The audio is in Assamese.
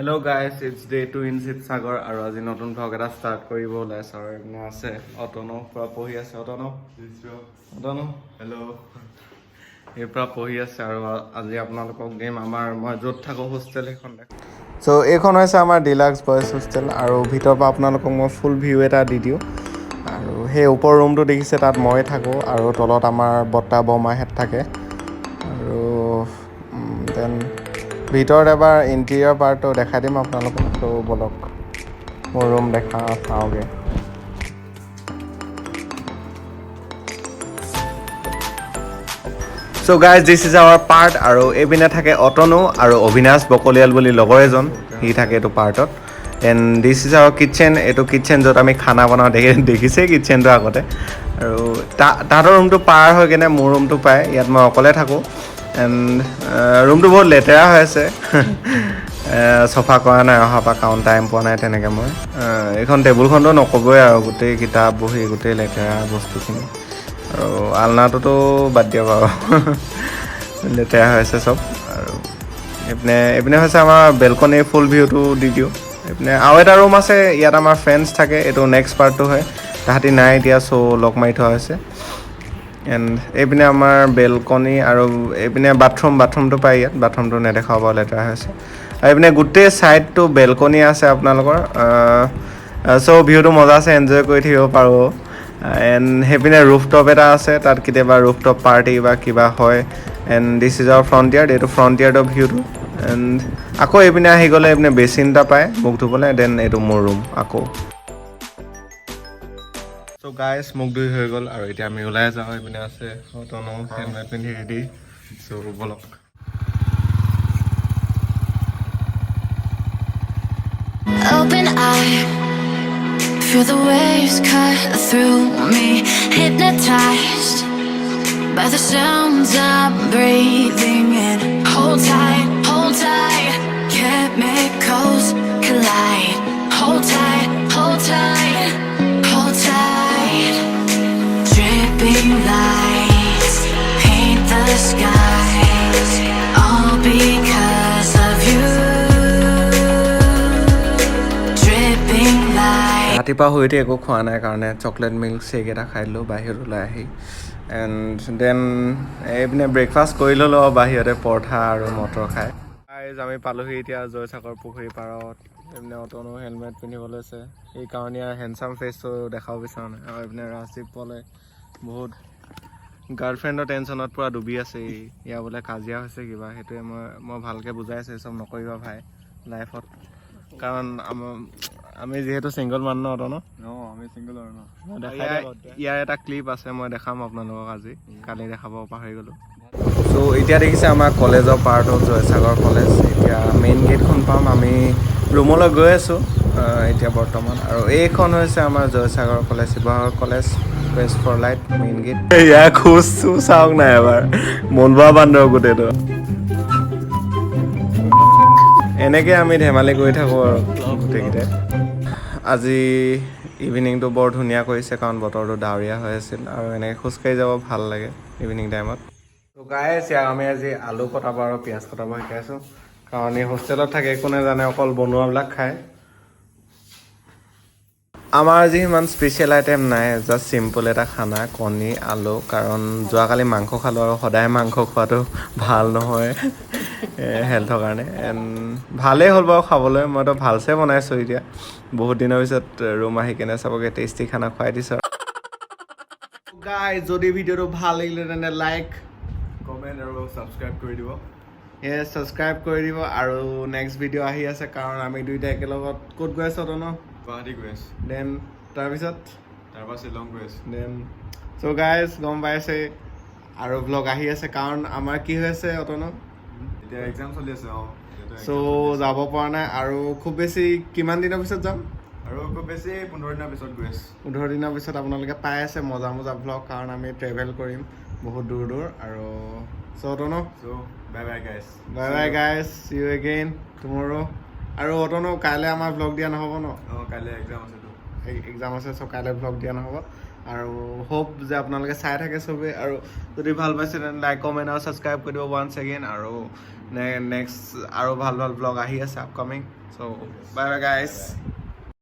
Hello guys, it's day 2 in Sitsagar আৰু আজি নতুন vlog এটা ষ্টাৰ্ট কৰিব ওলাইছে আৰু এনে আছে অতনো পৰা পঢ়ি আছে অতনো হেল্ল' এই পৰা পঢ়ি আছে আৰু আজি আপোনালোকক দিম আমাৰ মই য'ত থাকোঁ হোষ্টেল এখন চ' এইখন হৈছে আমাৰ ডিলাক্স বইজ হোষ্টেল আৰু ভিতৰৰ পৰা আপোনালোকক মই ফুল ভিউ এটা দি দিওঁ আৰু সেই ওপৰ ৰুমটো দেখিছে তাত মই থাকোঁ আৰু তলত আমাৰ বৰ্তা বৰমাহঁত থাকে আৰু দেন ভিতৰত এবাৰ ইণ্টেৰিয়ৰ পাৰ্টটো দেখাই দিম আপোনালোকক তো বলক মোৰ ৰুম দেখা চাওঁগৈ so' guys this is our part আৰু এইপিনে থাকে অতনু আৰু অবিনাশ বকলিয়াল বুলি লগৰ এজন সি থাকে এইটো পাৰ্টত and this is our kitchen এইটো কিটচেন য'ত আমি খানা বনাওঁ দেখিছেই কিটচেনটো আগতে আৰু তাহাঁতৰ ৰুমটো পাৰ হৈ কিনে মোৰ ৰুমটো পায় ইয়াত মই অকলে থাকোঁ এণ্ড ৰুমটো বহুত লেতেৰা হৈ আছে চফা কৰা নাই অহাৰ পৰা কাৰণ টাইম পোৱা নাই তেনেকৈ মই এইখন টেবুলখনটো নক'বই আৰু গোটেই কিতাপ বহি গোটেই লেতেৰা বস্তুখিনি আৰু আলনাটোতো বাদ দিয়ক আৰু লেতেৰা হৈ আছে চব আৰু এইপিনে হৈছে আমাৰ বেলকনিৰ ফুল ভিউটো দি দিওঁ এইপিনে আৰু এটা ৰুম আছে ইয়াত আমাৰ ফ্ৰেণ্ডছ থাকে এইটো নেক্সট পাৰ্টটো হয় তাহাঁতি নাই এতিয়া চ' লগ মাৰি থোৱা হৈছে এণ্ড এইপিনে আমাৰ বেলকনি আৰু এইপিনে বাথৰুমটো পায় ইয়াত বাথৰুমটো নেদেখাব বাৰু লেতেৰা হৈছে আৰু এইপিনে গোটেই ছাইডটো বেলকনি আছে আপোনালোকৰ চ' ভিউটো মজা আছে এনজয় কৰি থাকিব পাৰোঁ এণ্ড সেইপিনে ৰুফটপ এটা আছে তাত কেতিয়াবা ৰুফটপ পাৰ্টি বা কিবা হয় এণ্ড দিছ ইজ আৱাৰ ফ্ৰণ্টিয়াৰ্ড এইটো ফ্ৰণ্টিয়াৰ্ডৰ ভিউটো এণ্ড আকৌ এইপিনে আহি গ'লে এইপিনে বেচিন এটা পায় মুখ ধুবলৈ দেন এইটো মোৰ ৰুম আকৌ চ' গাইজ মুখ ধুই হৈ গ'ল আৰু এতিয়া আমি ওলাই যাওঁ এইপিনে আছে অতনো হেলমেট পিন্ধি ৰেডি চ' বলক Open eye, feel the waves cut through me, hypnotized by the sounds I'm breathing in. Hold tight, chemicals collide. Hold tight, hold tight, hold tight. Dripping lights paint the skies, all because of you. ৰাতিপুৱা শুই উঠি একো খোৱা নাই কাৰণে চকলেট মিল্ক শ্বেক এটা খাই দিলোঁ বাহিৰত ওলাই আহি এণ্ড দেন এইপিনে ব্ৰেকফাষ্ট কৰি ল'লোঁ বাহিৰতে পৰঠা আৰু মটৰ খাই আমি পালোহি এতিয়া জয়সাগৰ পুখুৰী পাৰত এইপিনে অতনো হেলমেট পিন্ধিব লৈছে সেইকাৰণে ইয়াৰ হেণ্ডচাম ফেচটো দেখাব বিচৰা নাই আৰু এইপিনে ৰাজদীপ পলে বহুত গাৰ্লফ্ৰেণ্ডৰ টেনশ্যনত পূৰা ডুবি আছে ইয়াৰ বোলে কাজিয়া হৈছে কিবা সেইটোৱে মই ভালকৈ বুজাই আছোঁ চব নকৰিবা ভাই লাইফত কাৰণ আমি যিহেতু ছিংগল মানুহ ন অতনো আমি ছিংগল আৰু ন ইয়াৰ এটা ক্লিপ আছে মই দেখাম আপোনালোকক আজি কালি দেখাব পাহৰি গ'লোঁ চ' এতিয়া দেখিছে আমাৰ কলেজৰ পাৰ্টত জয়সাগৰ কলেজ এতিয়া মেইন গেটখন পাম আমি ৰুমলৈ গৈ আছোঁ এতিয়া বৰ্তমান আৰু এইখন হৈছে আমাৰ Joysagar college Sivasagar college west for light main gate ইয়াৰ খোজ চাওক নাই এবাৰ মন বোৱা বান্দৰ গোটেইটো এনেকৈ আমি ধেমালি কৰি থাকোঁ আৰু গোটেইকেইটাই আজি ইভিনিংটো বৰ ধুনীয়া কৰিছে কাৰণ বতৰটো ডাৱৰীয়া হৈ আছিল আৰু এনেকৈ খোজকাঢ়ি যাব ভাল লাগে ইভিনিং টাইমত ত' গাইজ ইয়াক আমি আজি আলু কটাব আৰু পিঁয়াজ কটাব শিকাইছোঁ কাৰণ এই হোষ্টেলত থাকে একো নাজানে অকল বনোৱাবিলাক খায় আমাৰ আজি সিমান স্পেচিয়েল আইটেম নাই জাষ্ট চিম্পল এটা খানা কণী আলু কাৰণ যোৱাকালি মাংস খালোঁ আৰু সদায় মাংস খোৱাটো ভাল নহয় হেল্থৰ কাৰণে এণ্ড ভালেই হ'ল বাৰু খাবলৈ মইতো ভালছে বনাইছোঁ এতিয়া বহুত দিনৰ পিছত ৰুম আহি কেনে চাবগৈ টেষ্টি খানা খুৱাই দিছোঁ গাইজ যদি ভিডিঅ'টো ভাল লাগিলে তেনে লাইক কমেণ্ট আৰু ছাবস্ক্ৰাইব কৰি দিব ছাবস্ক্ৰাইব কৰি দিব আৰু নেক্সট ভিডিঅ' আহি আছে কাৰণ আমি দুইটা একেলগত ক'ত গৈ আছোঁ ন গুৱাহাটী গৈ আছোঁ দেন তাৰপিছত তাৰপৰা শ্বিলং গৈ আছোঁ দেন চ' গাইজ গম পাইছে আৰু ভ্লগ আহি আছে কাৰণ আমাৰ কি হৈ আছে অতনো এতিয়া এক্সাম চলি আছে চ' যাব পৰা নাই আৰু খুব বেছি কিমান দিনৰ পিছত যাম আৰু খুব বেছি 15 দিনৰ পিছত গৈ আছোঁ 15 দিনৰ পিছত আপোনালোকে পাই আছে মজা ভ্লগ কাৰণ আমি ট্ৰেভেল কৰিম বহুত দূৰ আৰু চ' অতনো so' bye guys see you again tomorrow আৰু অতনো কাইলৈ আমাৰ ভ্লগ দিয়া নহ'ব ন কাইলৈ এক্সাম আছেতো এক্সাম আছে চ' কাইলৈ ভ্লগ দিয়া নহ'ব আৰু হোপ যে আপোনালোকে চাই থাকে চবেই আৰু যদি ভাল পাইছে তেনে লাইক কমেণ্ট আৰু ছাবস্ক্ৰাইব কৰি দিব ওৱান্স এগেইন আৰু নেক্সট আৰু ভাল ভ্লগ আহি আছে upcoming So, bye bye guys.